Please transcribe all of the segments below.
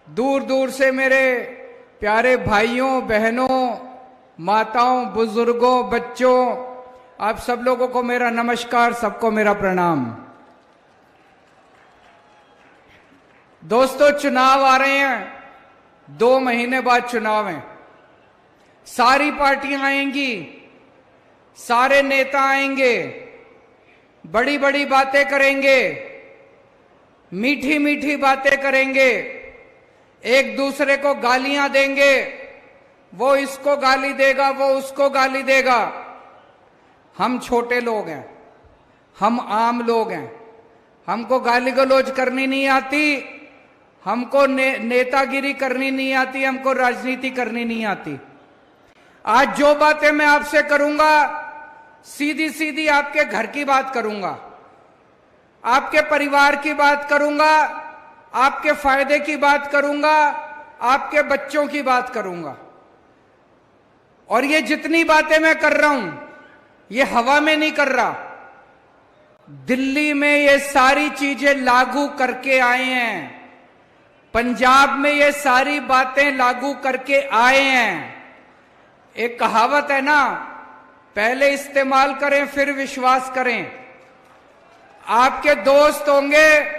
दूर दूर से मेरे प्यारे भाइयों बहनों, माताओं, बुजुर्गों, बच्चों, आप सब लोगों को मेरा नमस्कार, सबको मेरा प्रणाम। दोस्तों, चुनाव आ रहे हैं, 2 महीने बाद चुनाव है। सारी पार्टियां आएंगी, सारे नेता आएंगे, बड़ी बड़ी बातें करेंगे, मीठी मीठी बातें करेंगे, एक दूसरे को गालियां देंगे, वो इसको गाली देगा, वो उसको गाली देगा। हम छोटे लोग हैं, हम आम लोग हैं, हमको गाली गलौज करनी नहीं आती, हमको नेतागिरी करनी नहीं आती, हमको राजनीति करनी नहीं आती। आज जो बातें मैं आपसे करूंगा, सीधी सीधी आपके घर की बात करूंगा, आपके परिवार की बात करूंगा, आपके फायदे की बात करूंगा, आपके बच्चों की बात करूंगा। और ये जितनी बातें मैं कर रहा हूं, ये हवा में नहीं कर रहा। दिल्ली में ये सारी चीजें लागू करके आए हैं, पंजाब में ये सारी बातें लागू करके आए हैं। एक कहावत है ना, पहले इस्तेमाल करें फिर विश्वास करें। आपके दोस्त होंगे,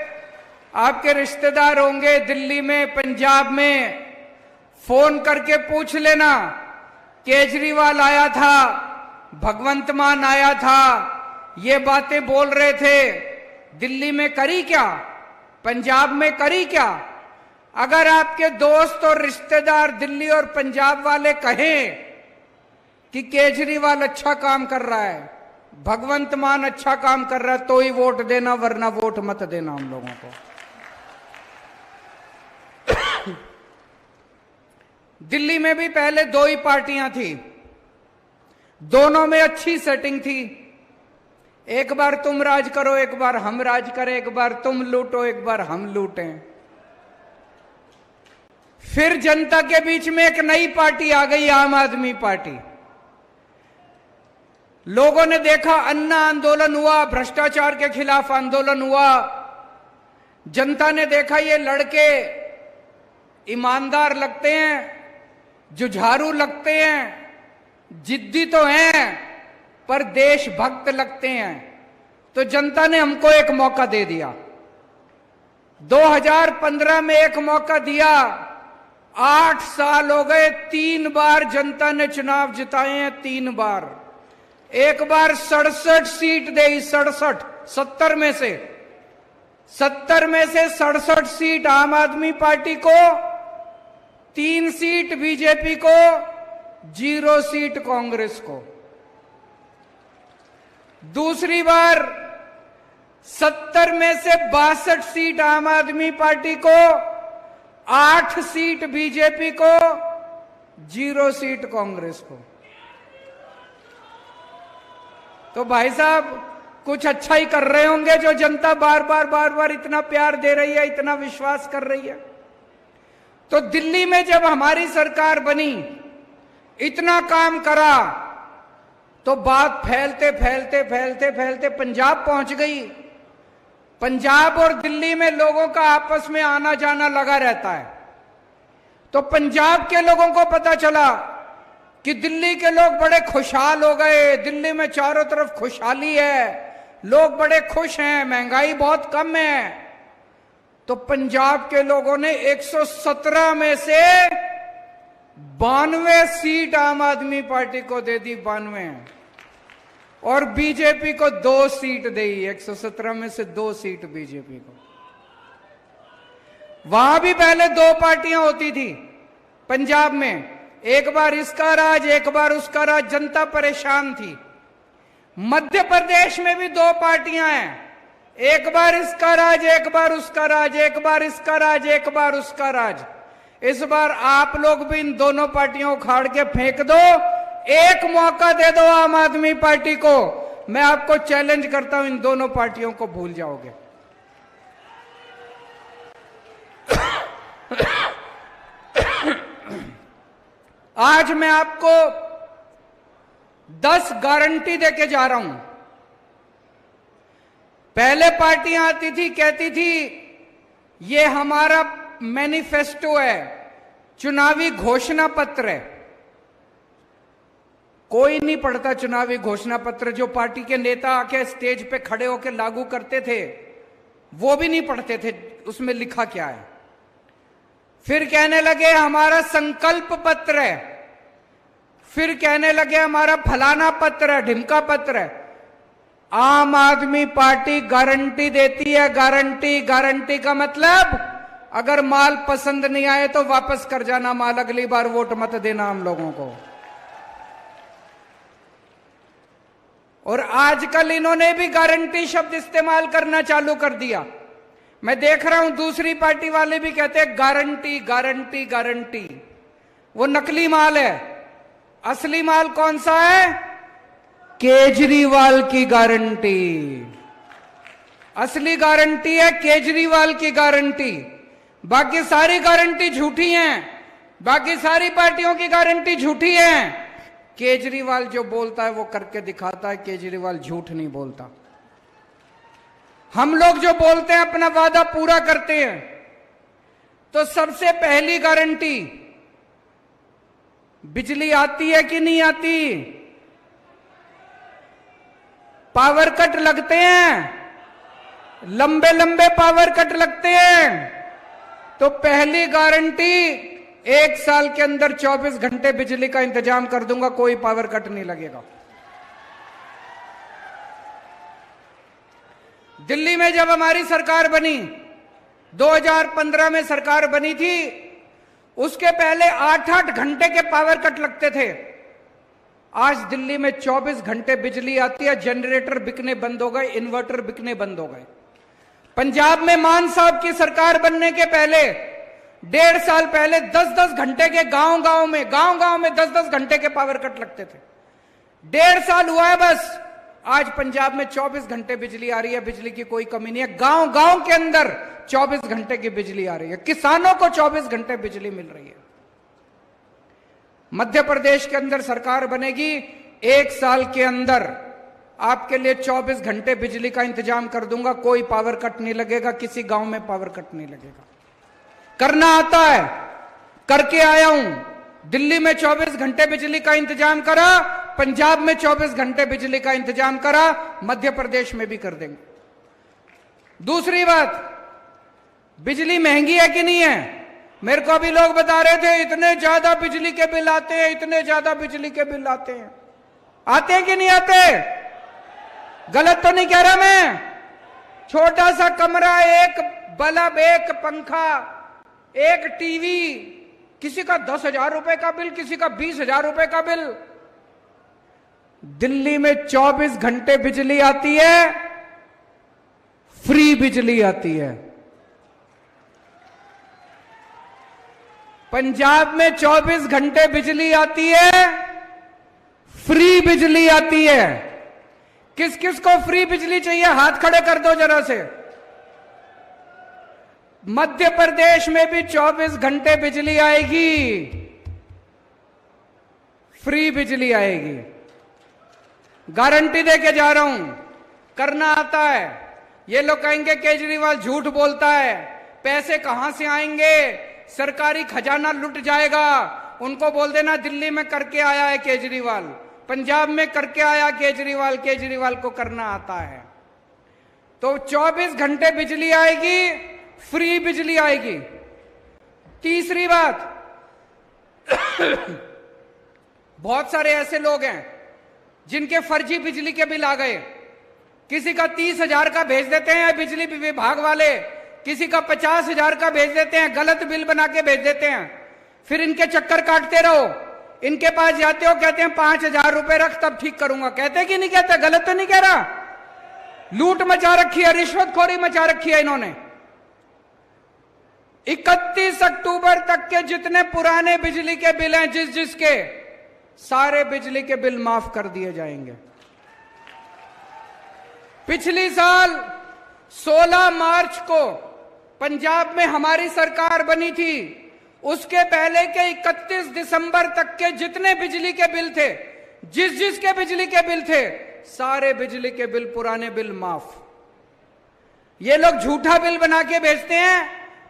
आपके रिश्तेदार होंगे दिल्ली में, पंजाब में, फोन करके पूछ लेना, केजरीवाल आया था, भगवंत मान आया था, ये बातें बोल रहे थे, दिल्ली में करी क्या, पंजाब में करी क्या? अगर आपके दोस्त और रिश्तेदार दिल्ली और पंजाब वाले कहें कि केजरीवाल अच्छा काम कर रहा है, भगवंत मान अच्छा काम कर रहा है, तो ही वोट देना, वरना वोट मत देना हम लोगों को। दिल्ली में भी पहले 2 ही पार्टियां थी, दोनों में अच्छी सेटिंग थी। एक बार तुम राज करो, एक बार हम राज करें, एक बार तुम लूटो, एक बार हम लूटें। फिर जनता के बीच में एक नई पार्टी आ गई, आम आदमी पार्टी। लोगों ने देखा, अन्ना आंदोलन हुआ, भ्रष्टाचार के खिलाफ आंदोलन हुआ, जनता ने देखा ये लड़के ईमानदार लगते हैं, जुझारू लगते हैं, जिद्दी तो हैं पर देशभक्त लगते हैं, तो जनता ने हमको एक मौका दे दिया। 2015 में एक मौका दिया, 8 साल हो गए, 3 बार जनता ने चुनाव जिताए हैं, 3 बार। एक बार 67 सीट दी, 67, 70 में से 67 सीट आम आदमी पार्टी को, 3 सीट बीजेपी को, 0 सीट कांग्रेस को। दूसरी बार 70 में से 62 सीट आम आदमी पार्टी को, 8 सीट बीजेपी को, 0 सीट कांग्रेस को। तो भाई साहब, कुछ अच्छा ही कर रहे होंगे जो जनता बार बार इतना प्यार दे रही है, इतना विश्वास कर रही है। तो दिल्ली में जब हमारी सरकार बनी, इतना काम करा, तो बात फैलते फैलते फैलते फैलते पंजाब पहुंच गई। पंजाब और दिल्ली में लोगों का आपस में आना जाना लगा रहता है। तो पंजाब के लोगों को पता चला कि दिल्ली के लोग बड़े खुशहाल हो गए, दिल्ली में चारों तरफ खुशहाली है, लोग बड़े खुश हैं, महंगाई बहुत कम है। तो पंजाब के लोगों ने 117 में से 92 सीट आम आदमी पार्टी को दे दी, 92, और बीजेपी को 2 सीट दी, 117 में से 2 सीट बीजेपी को। वहां भी पहले 2 पार्टियां होती थी पंजाब में, एक बार इसका राज, एक बार उसका राज, जनता परेशान थी। मध्य प्रदेश में भी 2 पार्टियां हैं, एक बार इसका राज, एक बार उसका राज, एक बार इसका राज, एक बार उसका राज। इस बार आप लोग भी इन दोनों पार्टियों को उखाड़ के फेंक दो, एक मौका दे दो आम आदमी पार्टी को। मैं आपको चैलेंज करता हूं, इन दोनों पार्टियों को भूल जाओगे। आज मैं आपको 10 गारंटी देके जा रहा हूं। पहले पार्टियां आती थी, कहती थी ये हमारा मैनिफेस्टो है, चुनावी घोषणा पत्र है। कोई नहीं पढ़ता चुनावी घोषणा पत्र। जो पार्टी के नेता आके स्टेज पे खड़े होकर लागू करते थे वो भी नहीं पढ़ते थे उसमें लिखा क्या है। फिर कहने लगे हमारा संकल्प पत्र है, फिर कहने लगे हमारा फलाना पत्र है, ढिमका पत्र है। आम आदमी पार्टी गारंटी देती है, गारंटी। गारंटी का मतलब अगर माल पसंद नहीं आए तो वापस कर जाना माल, अगली बार वोट मत देना हम लोगों को। और आजकल इन्होंने भी गारंटी शब्द इस्तेमाल करना चालू कर दिया। मैं देख रहा हूं दूसरी पार्टी वाले भी कहते हैं गारंटी गारंटी गारंटी। वो नकली माल है। असली माल कौन सा है? केजरीवाल की गारंटी। असली गारंटी है केजरीवाल की गारंटी। बाकी सारी गारंटी झूठी हैं, बाकी सारी पार्टियों की गारंटी झूठी है। केजरीवाल जो बोलता है वो करके दिखाता है, केजरीवाल झूठ नहीं बोलता। हम लोग जो बोलते हैं अपना वादा पूरा करते हैं। तो सबसे पहली गारंटी, बिजली आती है कि नहीं आती? पावर कट लगते हैं, लंबे लंबे पावर कट लगते हैं। तो पहली गारंटी, 1 साल के अंदर 24 घंटे बिजली का इंतजाम कर दूंगा, कोई पावर कट नहीं लगेगा। दिल्ली में जब हमारी सरकार बनी, 2015 में सरकार बनी थी, उसके पहले 8-8 घंटे के पावर कट लगते थे। आज दिल्ली में 24 घंटे बिजली आती है। जनरेटर बिकने बंद हो गए, इन्वर्टर बिकने बंद हो गए। पंजाब में मान साहब की सरकार बनने के पहले 1.5 साल पहले 10-10 घंटे के गांव गांव में 10-10 घंटे के पावर कट लगते थे। 1.5 साल हुआ है बस, आज पंजाब में 24 घंटे बिजली आ रही है। बिजली की कोई कमी नहीं है। गांव गांव के अंदर 24 घंटे की बिजली आ रही है। किसानों को 24 घंटे बिजली मिल रही है। मध्य प्रदेश के अंदर सरकार बनेगी, 1 साल के अंदर आपके लिए 24 घंटे बिजली का इंतजाम कर दूंगा, कोई पावर कट नहीं लगेगा, किसी गांव में पावर कट नहीं लगेगा। करना आता है, करके आया हूं। दिल्ली में 24 घंटे बिजली का इंतजाम करा, पंजाब में 24 घंटे बिजली का इंतजाम करा, मध्य प्रदेश में भी कर देंगे। दूसरी बात, बिजली महंगी है कि नहीं है? मेरे को अभी लोग बता रहे थे इतने ज्यादा बिजली के बिल आते हैं, इतने ज्यादा बिजली के बिल आते हैं। आते हैं कि नहीं आते? गलत तो नहीं कह रहा मैं? छोटा सा कमरा, एक बल्ब, एक पंखा, एक टीवी, किसी का 10,000 रुपए का बिल, किसी का 20,000 रुपए का बिल। दिल्ली में 24 घंटे बिजली आती है, फ्री बिजली आती है। पंजाब में 24 घंटे बिजली आती है, फ्री बिजली आती है। किस किस को फ्री बिजली चाहिए? हाथ खड़े कर दो जरा से। मध्य प्रदेश में भी 24 घंटे बिजली आएगी, फ्री बिजली आएगी। गारंटी देके जा रहा हूं, करना आता है। ये लोग कहेंगे केजरीवाल झूठ बोलता है, पैसे कहां से आएंगे, सरकारी खजाना लुट जाएगा। उनको बोल देना दिल्ली में करके आया है केजरीवाल, पंजाब में करके आया केजरीवाल, केजरीवाल को करना आता है। तो 24 घंटे बिजली आएगी, फ्री बिजली आएगी। तीसरी बात, बहुत सारे ऐसे लोग हैं जिनके फर्जी बिजली के बिल आ गए। किसी का 30,000 का भेज देते हैं बिजली विभाग वाले, किसी का 50,000 का भेज देते हैं, गलत बिल बना के भेज देते हैं। फिर इनके चक्कर काटते रहो। इनके पास जाते हो, कहते हैं 5,000 रुपए रख तब ठीक करूंगा। कहते कि नहीं कहते? गलत तो नहीं कह रहा? लूट मचा रखी है, रिश्वतखोरी मचा रखी है इन्होंने। 31 अक्टूबर तक के जितने पुराने बिजली के बिल हैं, जिसके सारे बिजली के बिल माफ कर दिए जाएंगे। पिछली साल 16 मार्च को पंजाब में हमारी सरकार बनी थी, उसके पहले के 31 दिसंबर तक के जितने बिजली के बिल थे, जिसके बिजली के बिल थे, सारे बिजली के बिल, पुराने बिल माफ। ये लोग झूठा बिल बना के भेजते हैं,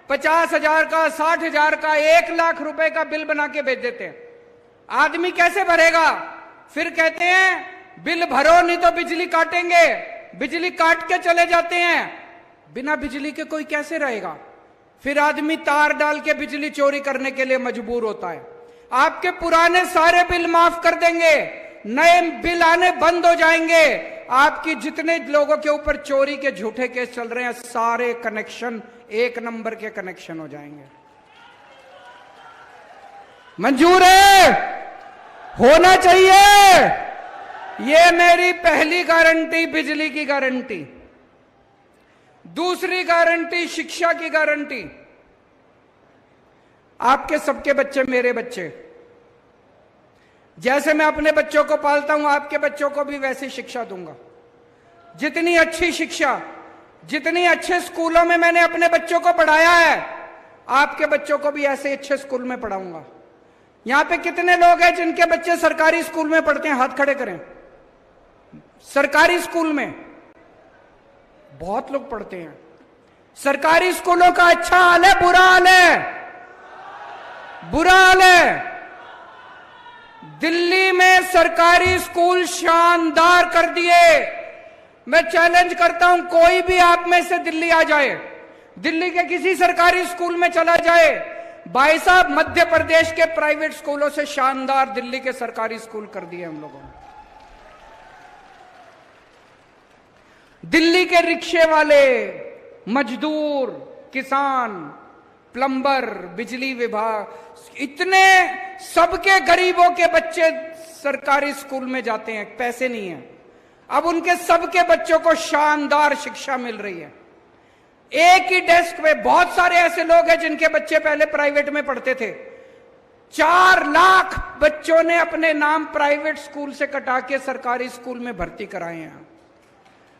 50,000 का, 60,000 का, 1,00,000 रुपए का बिल बना के भेज देते हैं। आदमी कैसे भरेगा? फिर कहते हैं बिल भरो नहीं तो बिजली काटेंगे। बिजली काट के चले जाते हैं। बिना बिजली के कोई कैसे रहेगा? फिर आदमी तार डाल के बिजली चोरी करने के लिए मजबूर होता है। आपके पुराने सारे बिल माफ कर देंगे, नए बिल आने बंद हो जाएंगे। आपकी जितने लोगों के ऊपर चोरी के झूठे केस चल रहे हैं, सारे कनेक्शन 1 नंबर के कनेक्शन हो जाएंगे। मंजूर है? होना चाहिए। ये मेरी पहली गारंटी, बिजली की गारंटी। दूसरी गारंटी, शिक्षा की गारंटी। आपके सबके बच्चे मेरे बच्चे, जैसे मैं अपने बच्चों को पालता हूं, आपके बच्चों को भी वैसी शिक्षा दूंगा। जितनी अच्छी शिक्षा, जितनी अच्छे स्कूलों में मैंने अपने बच्चों को पढ़ाया है, आपके बच्चों को भी ऐसे अच्छे स्कूल में पढ़ाऊंगा। यहां पे कितने लोग हैं जिनके बच्चे सरकारी स्कूल में पढ़ते हैं? हाथ खड़े करें। सरकारी स्कूल में बहुत लोग पढ़ते हैं। सरकारी स्कूलों का अच्छा हाल है, बुरा हाल है? बुरा हाल है। दिल्ली में सरकारी स्कूल शानदार कर दिए। मैं चैलेंज करता हूं, कोई भी आप में से दिल्ली आ जाए, दिल्ली के किसी सरकारी स्कूल में चला जाए, भाई साहब मध्य प्रदेश के प्राइवेट स्कूलों से शानदार दिल्ली के सरकारी स्कूल कर दिए हम लोगों ने। दिल्ली के रिक्शे वाले, मजदूर, किसान, प्लम्बर, बिजली विभाग, इतने सबके गरीबों के बच्चे सरकारी स्कूल में जाते हैं। पैसे नहीं है। अब उनके सबके बच्चों को शानदार शिक्षा मिल रही है। एक ही डेस्क पे बहुत सारे ऐसे लोग हैं जिनके बच्चे पहले प्राइवेट में पढ़ते थे। 4 लाख बच्चों ने अपने नाम प्राइवेट स्कूल से कटा के सरकारी स्कूल में भर्ती कराए हैं।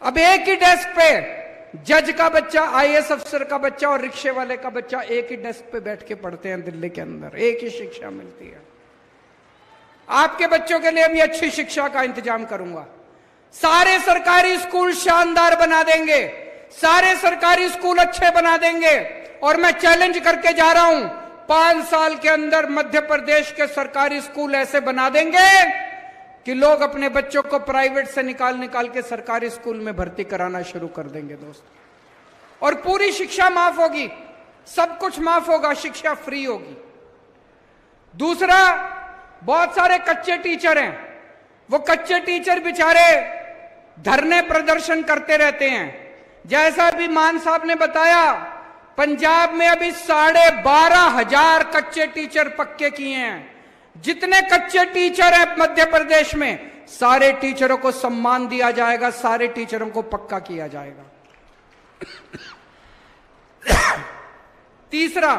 अब एक ही डेस्क पे जज का बच्चा, आईएएस अफसर का बच्चा और रिक्शे वाले का बच्चा एक ही डेस्क पे बैठ के पढ़ते हैं दिल्ली के अंदर। एक ही शिक्षा मिलती है। आपके बच्चों के लिए भी अच्छी शिक्षा का इंतजाम करूंगा। सारे सरकारी स्कूल शानदार बना देंगे, सारे सरकारी स्कूल अच्छे बना देंगे। और मैं चैलेंज करके जा रहा हूं, 5 साल के अंदर मध्य प्रदेश के सरकारी स्कूल ऐसे बना देंगे कि लोग अपने बच्चों को प्राइवेट से निकाल के सरकारी स्कूल में भर्ती कराना शुरू कर देंगे दोस्त। और पूरी शिक्षा माफ होगी, सब कुछ माफ होगा, शिक्षा फ्री होगी। दूसरा, बहुत सारे कच्चे टीचर हैं। वो कच्चे टीचर बेचारे धरने प्रदर्शन करते रहते हैं। जैसा अभी मान साहब ने बताया, पंजाब में अभी 12,500 कच्चे टीचर पक्के किए हैं। जितने कच्चे टीचर हैं मध्य प्रदेश में, सारे टीचरों को सम्मान दिया जाएगा, सारे टीचरों को पक्का किया जाएगा। तीसरा,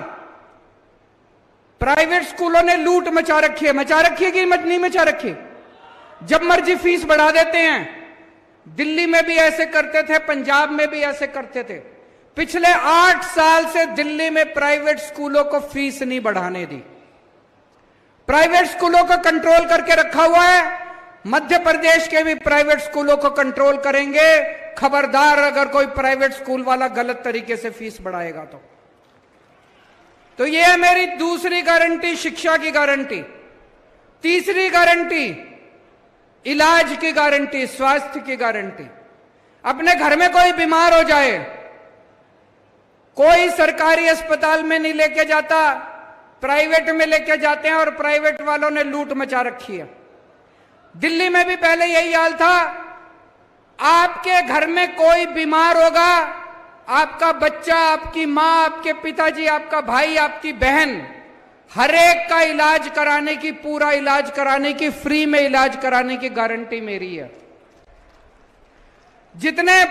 प्राइवेट स्कूलों ने लूट मचा रखी है। मचा रखी है कि नहीं मचा रखी? जब मर्जी फीस बढ़ा देते हैं। दिल्ली में भी ऐसे करते थे, पंजाब में भी ऐसे करते थे। पिछले 8 साल से दिल्ली में प्राइवेट स्कूलों को फीस नहीं बढ़ाने दी। प्राइवेट स्कूलों को कंट्रोल करके रखा हुआ है। मध्य प्रदेश के भी प्राइवेट स्कूलों को कंट्रोल करेंगे। खबरदार अगर कोई प्राइवेट स्कूल वाला गलत तरीके से फीस बढ़ाएगा तो यह है मेरी दूसरी गारंटी, शिक्षा की गारंटी। तीसरी गारंटी, इलाज की गारंटी, स्वास्थ्य की गारंटी। अपने घर में कोई बीमार हो जाए, कोई सरकारी अस्पताल में नहीं लेके जाता, प्राइवेट में लेके जाते हैं। और प्राइवेट वालों ने लूट मचा रखी है। दिल्ली में भी पहले यही हाल था। आपके घर में कोई बीमार होगा, आपका बच्चा, आपकी मां, आपके पिताजी, आपका भाई, आपकी बहन, हर एक का इलाज कराने की, पूरा इलाज कराने की, फ्री में इलाज कराने की गारंटी मेरी है। जितने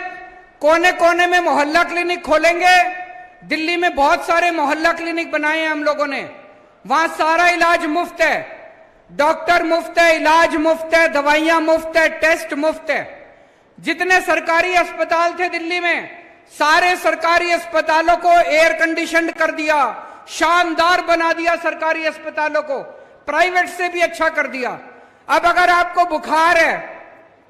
कोने कोने में मोहल्ला क्लिनिक खोलेंगे, दिल्ली में बहुत सारे मोहल्ला क्लिनिक बनाए हैं हम लोगों ने। वहां सारा इलाज मुफ्त है, डॉक्टर मुफ्त है, इलाज मुफ्त है, दवाइयां मुफ्त है, टेस्ट मुफ्त है। जितने सरकारी अस्पताल थे दिल्ली में, सारे सरकारी अस्पतालों को एयर कंडीशन कर दिया, शानदार बना दिया सरकारी अस्पतालों को, प्राइवेट से भी अच्छा कर दिया। अब अगर आपको बुखार है,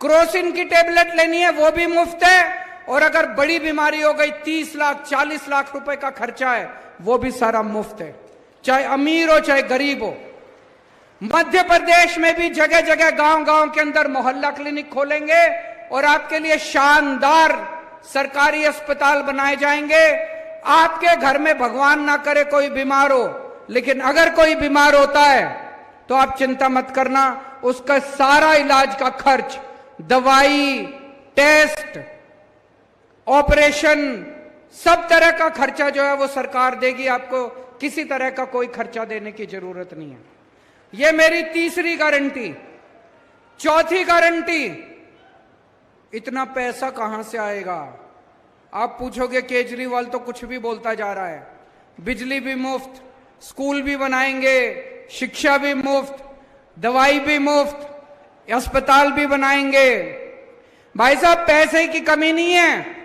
क्रोसिन की टेबलेट लेनी है, वो भी मुफ्त है। और अगर बड़ी बीमारी हो गई 30 लाख 40 लाख रुपए का खर्चा है, वो भी सारा मुफ्त है, चाहे अमीर हो चाहे गरीब हो। मध्य प्रदेश में भी जगह जगह गांव गांव के अंदर मोहल्ला क्लिनिक खोलेंगे और आपके लिए शानदार सरकारी अस्पताल बनाए जाएंगे। आपके घर में भगवान ना करे कोई बीमार हो, लेकिन अगर कोई बीमार होता है तो आप चिंता मत करना, उसका सारा इलाज का खर्च, दवाई, टेस्ट, ऑपरेशन, सब तरह का खर्चा जो है वो सरकार देगी। आपको किसी तरह का कोई खर्चा देने की जरूरत नहीं है। ये मेरी तीसरी गारंटी। चौथी गारंटी, इतना पैसा कहां से आएगा? आप पूछोगे केजरीवाल तो कुछ भी बोलता जा रहा है, बिजली भी मुफ्त, स्कूल भी बनाएंगे, शिक्षा भी मुफ्त, दवाई भी मुफ्त, अस्पताल भी बनाएंगे। भाई साहब, पैसे की कमी नहीं है।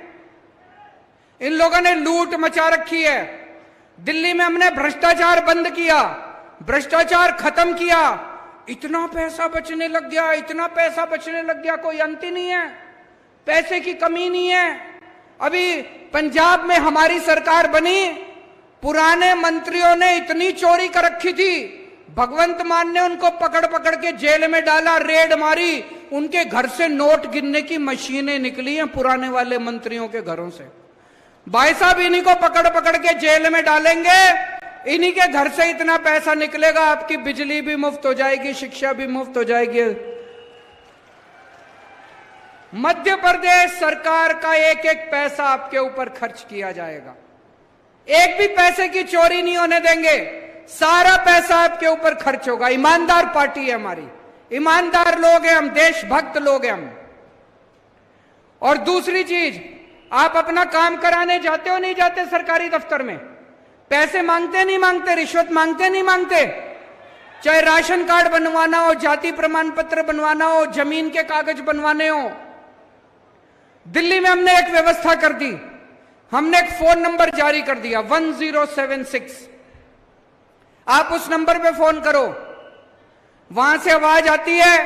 इन लोगों ने लूट मचा रखी है। दिल्ली में हमने भ्रष्टाचार बंद किया, भ्रष्टाचार खत्म किया, इतना पैसा बचने लग गया, इतना पैसा बचने लग गया, कोई अंत ही नहीं है। पैसे की कमी नहीं है। अभी पंजाब में हमारी सरकार बनी, पुराने मंत्रियों ने इतनी चोरी कर रखी थी, भगवंत मान ने उनको पकड़ पकड़ के जेल में डाला, रेड मारी, उनके घर से नोट गिनने की मशीनें निकली हैं पुराने वाले मंत्रियों के घरों से। भाई साहब, इन्हीं को पकड़ पकड़ के जेल में डालेंगे, इन्हीं के घर से इतना पैसा निकलेगा, आपकी बिजली भी मुफ्त हो जाएगी, शिक्षा भी मुफ्त हो जाएगी। मध्य प्रदेश सरकार का एक एक पैसा आपके ऊपर खर्च किया जाएगा। एक भी पैसे की चोरी नहीं होने देंगे, सारा पैसा आपके ऊपर खर्च होगा। ईमानदार पार्टी है हमारी, ईमानदार लोग हैं हम, देशभक्त लोग हैं हम। और दूसरी चीज, आप अपना काम कराने जाते हो नहीं जाते सरकारी दफ्तर में? पैसे मांगते नहीं मांगते? रिश्वत मांगते नहीं मांगते? चाहे राशन कार्ड बनवाना हो, जाति प्रमाण पत्र बनवाना हो, जमीन के कागज बनवाने हो। दिल्ली में हमने एक व्यवस्था कर दी, हमने एक फोन नंबर जारी कर दिया 1076। आप उस नंबर पे फोन करो, वहां से आवाज आती है,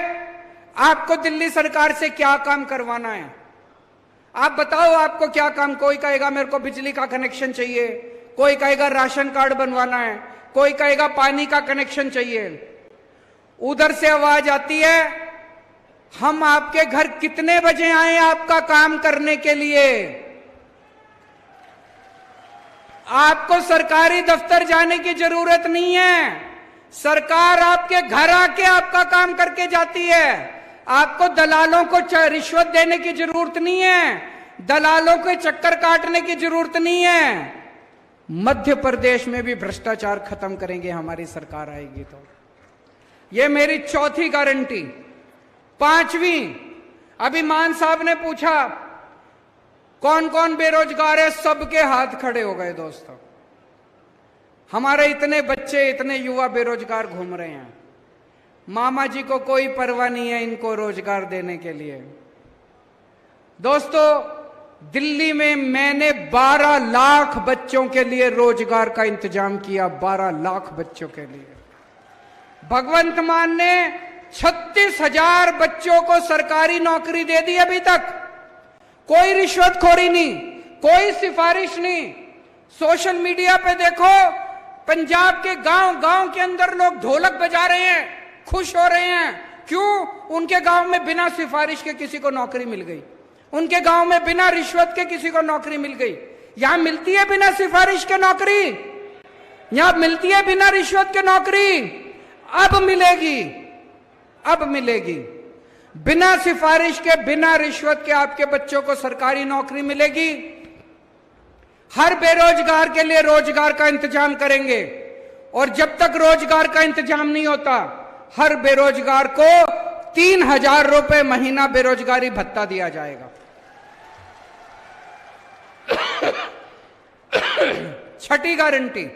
आपको दिल्ली सरकार से क्या काम करवाना है, आप बताओ आपको क्या काम। कोई कहेगा मेरे को बिजली का कनेक्शन चाहिए, कोई कहेगा राशन कार्ड बनवाना है, कोई कहेगा पानी का कनेक्शन चाहिए। उधर से आवाज आती है, हम आपके घर कितने बजे आए आपका काम करने के लिए? आपको सरकारी दफ्तर जाने की जरूरत नहीं है, सरकार आपके घर आके आपका काम करके जाती है। आपको दलालों को रिश्वत देने की जरूरत नहीं है, दलालों के चक्कर काटने की जरूरत नहीं है। मध्य प्रदेश में भी भ्रष्टाचार खत्म करेंगे हमारी सरकार आएगी तो। यह मेरी चौथी गारंटी। पांचवी, अभी मान साहब ने पूछा कौन कौन बेरोजगार है, सबके हाथ खड़े हो गए दोस्तों। हमारे इतने बच्चे, इतने युवा बेरोजगार घूम रहे हैं, मामा जी को कोई परवाह नहीं है इनको रोजगार देने के लिए। दोस्तों, दिल्ली में मैंने 12 लाख बच्चों के लिए रोजगार का इंतजाम किया, 12 लाख बच्चों के लिए। भगवंत मान ने 36,000 बच्चों को सरकारी नौकरी दे दी अभी तक। कोई रिश्वतखोरी नहीं, कोई सिफारिश नहीं। सोशल मीडिया पे देखो, पंजाब के गांव गांव के अंदर लोग ढोलक बजा रहे हैं, खुश हो रहे हैं। क्यों? उनके गांव में बिना सिफारिश के किसी को नौकरी मिल गई, उनके गांव में बिना रिश्वत के किसी को नौकरी मिल गई। यहां मिलती है बिना सिफारिश के नौकरी, यहां मिलती है बिना रिश्वत के नौकरी। अब मिलेगी, अब मिलेगी। बिना सिफारिश के, बिना रिश्वत के आपके बच्चों को सरकारी नौकरी मिलेगी। हर बेरोजगार के लिए रोजगार का इंतजाम करेंगे, और जब तक रोजगार का इंतजाम नहीं होता, हर बेरोजगार को 3,000 रुपए महीना बेरोजगारी भत्ता दिया जाएगा। छठी गारंटी,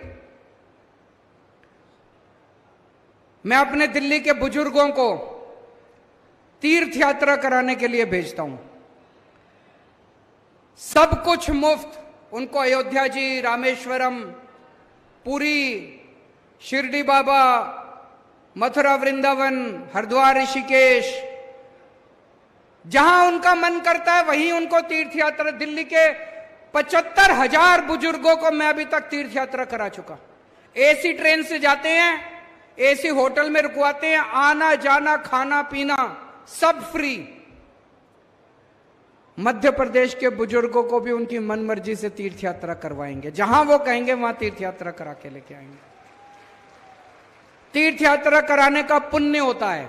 मैं अपने दिल्ली के बुजुर्गों को तीर्थ यात्रा कराने के लिए भेजता हूं, सब कुछ मुफ्त। उनको अयोध्या जी, रामेश्वरम, पुरी, शिरडी बाबा, मथुरा वृंदावन, हरिद्वार, ऋषिकेश, जहां उनका मन करता है वहीं उनको तीर्थ यात्रा, दिल्ली के 75,000 बुजुर्गों को मैं अभी तक तीर्थ यात्रा करा चुका। एसी ट्रेन से जाते हैं, एसी होटल में रुकवाते हैं, आना जाना खाना पीना सब फ्री। मध्य प्रदेश के बुजुर्गों को भी उनकी मनमर्जी से तीर्थ यात्रा करवाएंगे, जहां वो कहेंगे वहां तीर्थ यात्रा करा के लेके आएंगे। तीर्थ यात्रा कराने का पुण्य होता है,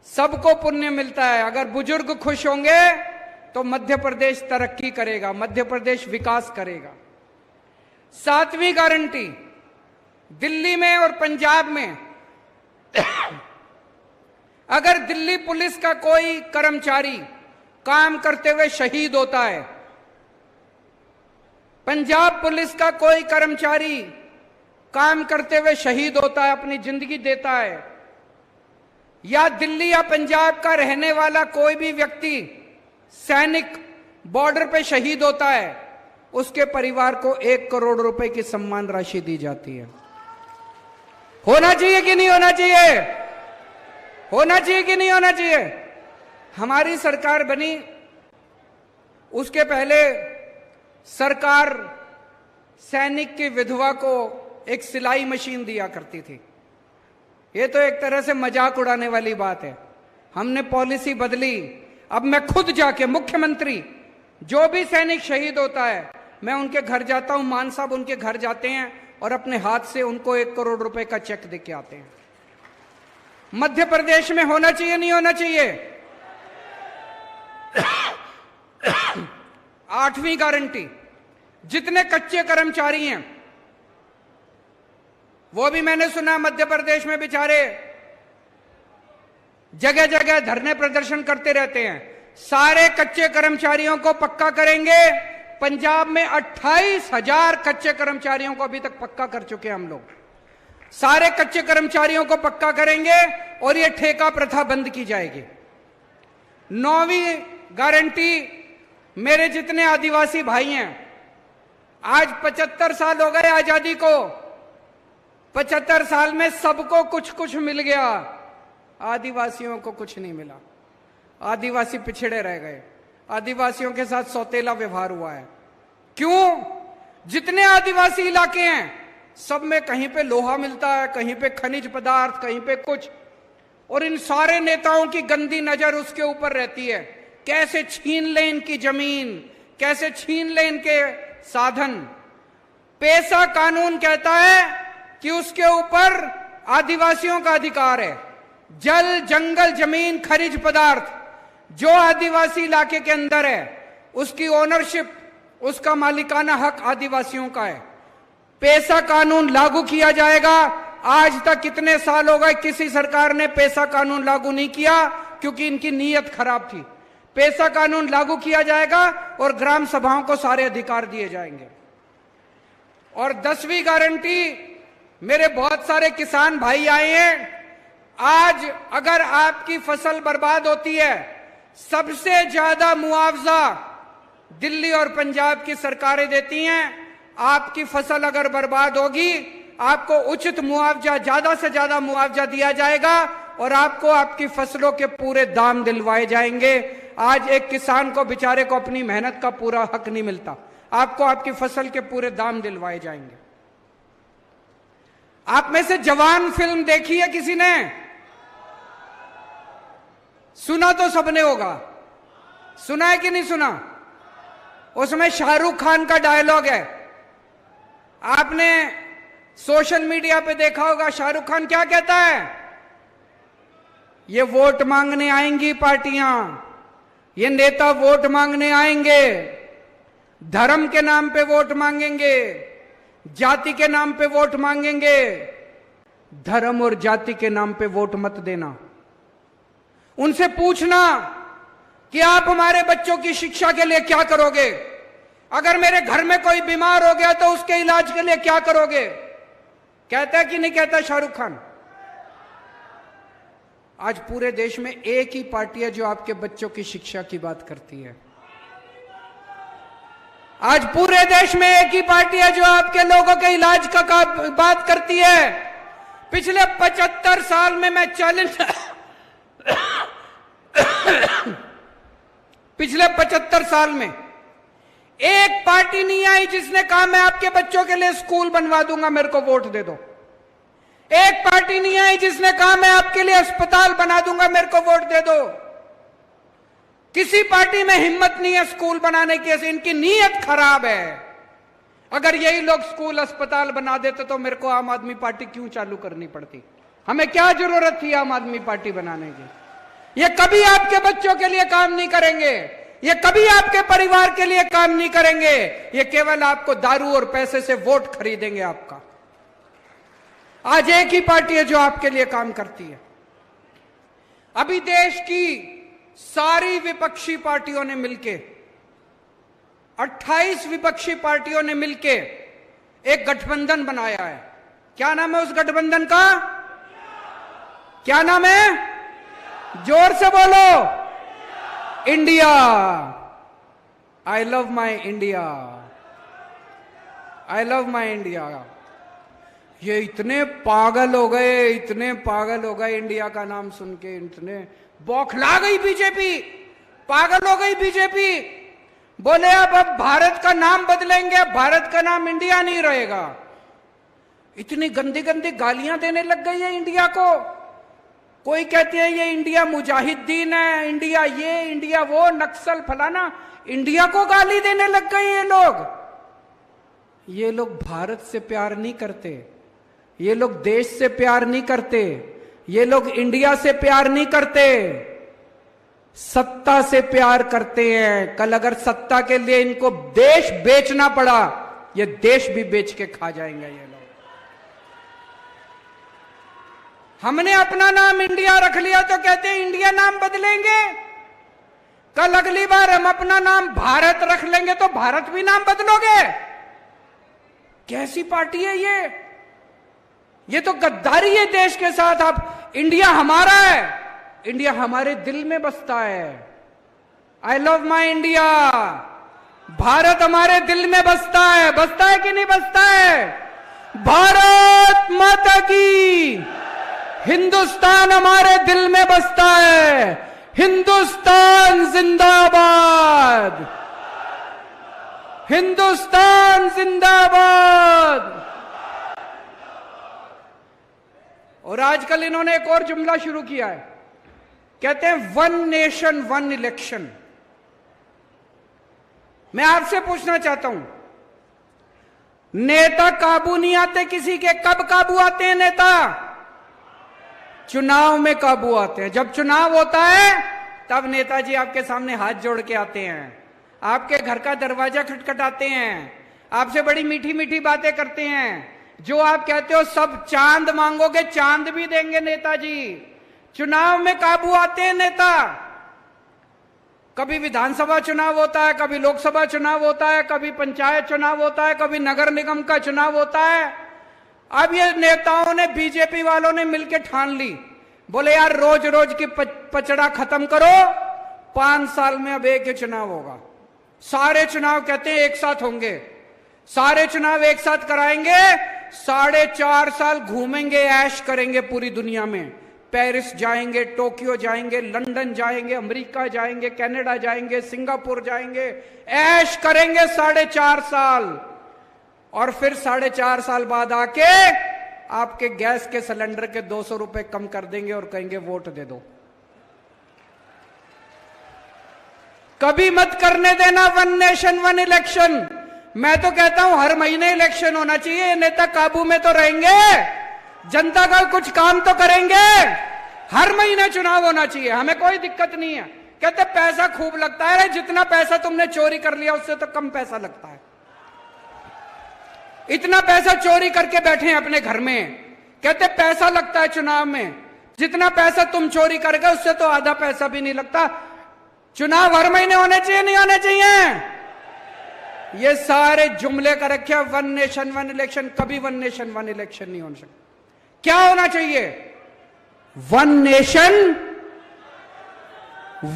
सबको पुण्य मिलता है। अगर बुजुर्ग खुश होंगे तो मध्य प्रदेश तरक्की करेगा, मध्य प्रदेश विकास करेगा। 7वीं गारंटी, दिल्ली में और पंजाब में अगर दिल्ली पुलिस का कोई कर्मचारी काम करते हुए शहीद होता है, पंजाब पुलिस का कोई कर्मचारी काम करते हुए शहीद होता है, अपनी जिंदगी देता है, या दिल्ली या पंजाब का रहने वाला कोई भी व्यक्ति सैनिक बॉर्डर पे शहीद होता है, उसके परिवार को 1 करोड़ रुपए की सम्मान राशि दी जाती है। होना चाहिए कि नहीं होना चाहिए? होना चाहिए कि नहीं होना चाहिए? हमारी सरकार बनी, उसके पहले सरकार सैनिक की विधवा को एक सिलाई मशीन दिया करती थी। ये तो एक तरह से मजाक उड़ाने वाली बात है। हमने पॉलिसी बदली, अब मैं खुद जाके मुख्यमंत्री, जो भी सैनिक शहीद होता है मैं उनके घर जाता हूं, मान साहब उनके घर जाते हैं और अपने हाथ से उनको 1 करोड़ रुपए का चेक दे के आते हैं। मध्य प्रदेश में होना चाहिए नहीं होना चाहिए? 8वीं गारंटी, जितने कच्चे कर्मचारी हैं, वो भी मैंने सुना मध्य प्रदेश में बेचारे जगह जगह धरने प्रदर्शन करते रहते हैं। सारे कच्चे कर्मचारियों को पक्का करेंगे। पंजाब में 28,000 कच्चे कर्मचारियों को अभी तक पक्का कर चुके हैं हम लोग। सारे कच्चे कर्मचारियों को पक्का करेंगे और ये ठेका प्रथा बंद की जाएगी। 9वीं गारंटी, मेरे जितने आदिवासी भाई हैं, आज 75 साल हो गए आजादी को, 75 साल में सबको कुछ कुछ मिल गया, आदिवासियों को कुछ नहीं मिला। आदिवासी पिछड़े रह गए, आदिवासियों के साथ सौतेला व्यवहार हुआ है। क्यों? जितने आदिवासी इलाके हैं सब में कहीं पे लोहा मिलता है, कहीं पे खनिज पदार्थ, कहीं पे कुछ, और इन सारे नेताओं की गंदी नजर उसके ऊपर रहती है। कैसे छीन ले इनकी जमीन, कैसे छीन ले इनके साधन। पेसा कानून कहता है कि उसके ऊपर आदिवासियों का अधिकार है। जल, जंगल, जमीन, खनिज पदार्थ जो आदिवासी इलाके के अंदर है, उसकी ओनरशिप, उसका मालिकाना हक आदिवासियों का है। पेसा कानून लागू किया जाएगा। आज तक कितने साल हो गए किसी सरकार ने पेसा कानून लागू नहीं किया, क्योंकि इनकी नीयत खराब थी। पेसा कानून लागू किया जाएगा और ग्राम सभाओं को सारे अधिकार दिए जाएंगे। और 10वीं गारंटी, मेरे बहुत सारे किसान भाई आए हैं। आज अगर आपकी फसल बर्बाद होती है, सबसे ज्यादा मुआवजा दिल्ली और पंजाब की सरकारें देती हैं। आपकी फसल अगर बर्बाद होगी, आपको उचित मुआवजा, ज्यादा से ज्यादा मुआवजा दिया जाएगा और आपको आपकी फसलों के पूरे दाम दिलवाए जाएंगे। आज एक किसान को बेचारे को अपनी मेहनत का पूरा हक नहीं मिलता, आपको आपकी फसल के पूरे दाम दिलवाए जाएंगे। आप में से जवान फिल्म देखी है किसी ने? सुना तो सबने होगा, सुना है कि नहीं सुना? उसमें शाहरुख खान का डायलॉग है, आपने सोशल मीडिया पे देखा होगा। शाहरुख खान क्या कहता है? ये वोट मांगने आएंगी पार्टियां, ये नेता वोट मांगने आएंगे, धर्म के नाम पे वोट मांगेंगे, जाति के नाम पे वोट मांगेंगे। धर्म और जाति के नाम पे वोट मत देना। उनसे पूछना कि आप हमारे बच्चों की शिक्षा के लिए क्या करोगे? अगर मेरे घर में कोई बीमार हो गया तो उसके इलाज के लिए क्या करोगे? कहता है कि नहीं कहता शाहरुख खान? आज पूरे देश में एक ही पार्टी है जो आपके बच्चों की शिक्षा की बात करती है। आज पूरे देश में एक ही पार्टी है जो आपके लोगों के इलाज का बात करती है। पिछले 75 साल में मैं पिछले 75 साल में एक पार्टी नहीं आई जिसने कहा मैं आपके बच्चों के लिए स्कूल बनवा दूंगा, मेरे को वोट दे दो। एक पार्टी नहीं आई जिसने कहा मैं आपके लिए अस्पताल बना दूंगा, मेरे को वोट दे दो। किसी पार्टी में हिम्मत नहीं है स्कूल बनाने की, इनकी नीयत खराब है। अगर यही लोग स्कूल अस्पताल बना देते तो मेरे को आम आदमी पार्टी क्यों चालू करनी पड़ती? हमें क्या जरूरत थी आम आदमी पार्टी बनाने की? ये कभी आपके बच्चों के लिए काम नहीं करेंगे, ये कभी आपके परिवार के लिए काम नहीं करेंगे, ये केवल आपको दारू और पैसे से वोट खरीदेंगे आपका। आज एक ही पार्टी है जो आपके लिए काम करती है। अभी देश की सारी विपक्षी पार्टियों ने मिलके 28 विपक्षी पार्टियों ने मिलके एक गठबंधन बनाया है। क्या नाम है उस गठबंधन का? क्या नाम है? जोर से बोलो। India. I love my India, I love my India. ये इतने पागल हो गए, इतने पागल हो गए इंडिया का नाम सुन के, इतने बौखला गई बीजेपी, पागल हो गई बीजेपी। बोले अब भारत का नाम बदलेंगे, अब भारत का नाम इंडिया नहीं रहेगा। इतनी गंदी गंदी गालियां देने लग गई है इंडिया को। कोई कहते हैं ये इंडिया मुजाहिदीन है, इंडिया ये, इंडिया वो, नक्सल फलाना। इंडिया को गाली देने लग गए ये लोग। ये लोग भारत से प्यार नहीं करते, ये लोग देश से प्यार नहीं करते, ये लोग इंडिया से प्यार नहीं करते, सत्ता से प्यार करते हैं। कल अगर सत्ता के लिए इनको देश बेचना पड़ा, ये देश भी बेच के खा जाएंगे ये लोग। हमने अपना नाम इंडिया रख लिया तो कहते हैं इंडिया नाम बदलेंगे। कल अगली बार हम अपना नाम भारत रख लेंगे तो भारत भी नाम बदलोगे? कैसी पार्टी है ये तो गद्दारी है देश के साथ। आप, इंडिया हमारा है, इंडिया हमारे दिल में बसता है। I love my India. Bharat हमारे दिल में बसता है कि नहीं बसता है? भारत माता की। हिंदुस्तान हमारे दिल में बसता है। हिंदुस्तान जिंदाबाद, हिंदुस्तान जिंदाबाद। और आजकल इन्होंने एक और जुमला शुरू किया है, कहते हैं वन नेशन वन इलेक्शन। मैं आपसे पूछना चाहता हूं, नेता काबू नहीं आते किसी के? कब काबू आते हैं नेता? चुनाव में काबू आते हैं। जब चुनाव होता है तब नेताजी आपके सामने हाथ जोड़ के आते हैं, आपके घर का दरवाजा खटखटाते हैं, आपसे बड़ी मीठी मीठी बातें करते हैं। जो आप कहते हो सब चांद मांगोगे, चांद भी देंगे नेताजी। चुनाव में काबू आते हैं नेता। कभी विधानसभा चुनाव होता है, कभी लोकसभा चुनाव होता है, कभी पंचायत चुनाव होता है, कभी नगर निगम का चुनाव होता है। अब ये नेताओं ने, बीजेपी वालों ने मिलकर ठान ली, बोले यार रोज रोज की पचड़ा खत्म करो, 5 साल में अब एक ही चुनाव होगा। सारे चुनाव कहते हैं एक साथ होंगे, सारे चुनाव एक साथ कराएंगे, 4.5 साल घूमेंगे, ऐश करेंगे पूरी दुनिया में। पेरिस जाएंगे, टोक्यो जाएंगे, लंदन जाएंगे, अमेरिका जाएंगे, कनाडा जाएंगे, सिंगापुर जाएंगे, ऐश करेंगे 4.5 साल। और फिर 4.5 साल बाद आके आपके गैस के सिलेंडर के 200 रुपए कम कर देंगे और कहेंगे वोट दे दो। कभी मत करने देना वन नेशन वन इलेक्शन। मैं तो कहता हूं हर महीने इलेक्शन होना चाहिए। नेता काबू में तो रहेंगे, जनता का कुछ काम तो करेंगे। हर महीने चुनाव होना चाहिए, हमें कोई दिक्कत नहीं है। कहते पैसा खूब लगता है। जितना पैसा तुमने चोरी कर लिया उससे तो कम पैसा लगता है। इतना पैसा चोरी करके बैठे हैं अपने घर में, कहते पैसा लगता है चुनाव में। जितना पैसा तुम चोरी कर गए उससे तो आधा पैसा भी नहीं लगता। चुनाव हर महीने होने चाहिए, नहीं होने चाहिए? ये सारे जुमले का रखे वन नेशन वन इलेक्शन। कभी वन नेशन वन इलेक्शन नहीं हो सकता। क्या होना चाहिए? वन नेशन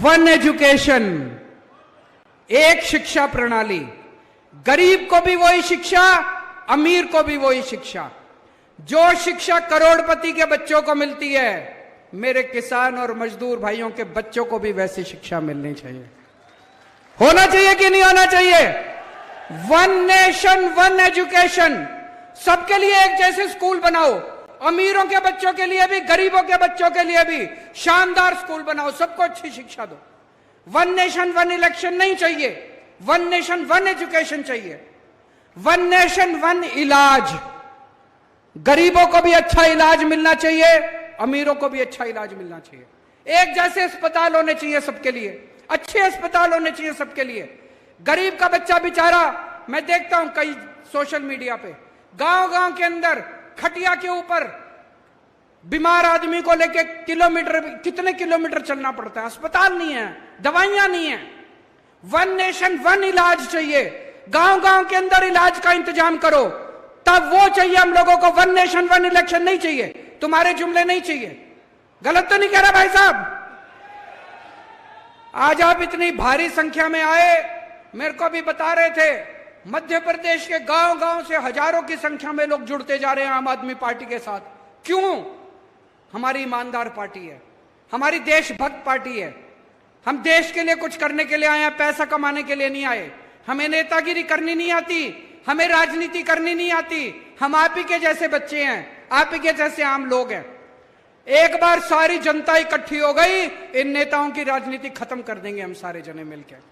वन एजुकेशन, एक शिक्षा प्रणाली। गरीब को भी वही शिक्षा, अमीर को भी वही शिक्षा। जो शिक्षा करोड़पति के बच्चों को मिलती है मेरे किसान और मजदूर भाइयों के बच्चों को भी वैसी शिक्षा मिलनी चाहिए। होना चाहिए कि नहीं होना चाहिए? वन नेशन वन एजुकेशन, सबके लिए एक जैसे स्कूल बनाओ, अमीरों के बच्चों के लिए भी, गरीबों के बच्चों के लिए भी शानदार स्कूल बनाओ, सबको अच्छी शिक्षा दो। वन नेशन वन इलेक्शन नहीं चाहिए, वन नेशन वन एजुकेशन चाहिए, वन नेशन वन इलाज। गरीबों को भी अच्छा इलाज मिलना चाहिए, अमीरों को भी अच्छा इलाज मिलना चाहिए। एक जैसे अस्पताल होने चाहिए सबके लिए, अच्छे अस्पताल होने चाहिए सबके लिए। गरीब का बच्चा बेचारा, मैं देखता हूं कई सोशल मीडिया पे, गांव गांव के अंदर खटिया के ऊपर बीमार आदमी को लेके कितने किलोमीटर चलना पड़ता है, अस्पताल नहीं है, दवाइयां नहीं है। वन नेशन वन इलाज चाहिए, गांव गांव के अंदर इलाज का इंतजाम करो, तब वो चाहिए हम लोगों को। वन नेशन वन इलेक्शन नहीं चाहिए, तुम्हारे जुमले नहीं चाहिए। गलत तो नहीं कह रहा भाई साहब? आज आप इतनी भारी संख्या में आए, मेरे को भी बता रहे थे, मध्य प्रदेश के गांव गांव से हजारों की संख्या में लोग जुड़ते जा रहे हैं आम आदमी पार्टी के साथ। क्यों? हमारी ईमानदार पार्टी है, हमारी देशभक्त पार्टी है। हम देश के लिए कुछ करने के लिए आए हैं, पैसा कमाने के लिए नहीं आए। हमें नेतागिरी करनी नहीं आती, हमें राजनीति करनी नहीं आती। हम आप ही के जैसे बच्चे हैं, आप ही के जैसे आम लोग हैं। एक बार सारी जनता इकट्ठी हो गई, इन नेताओं की राजनीति खत्म कर देंगे हम सारे जने मिलकर।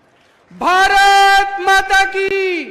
भारत माता की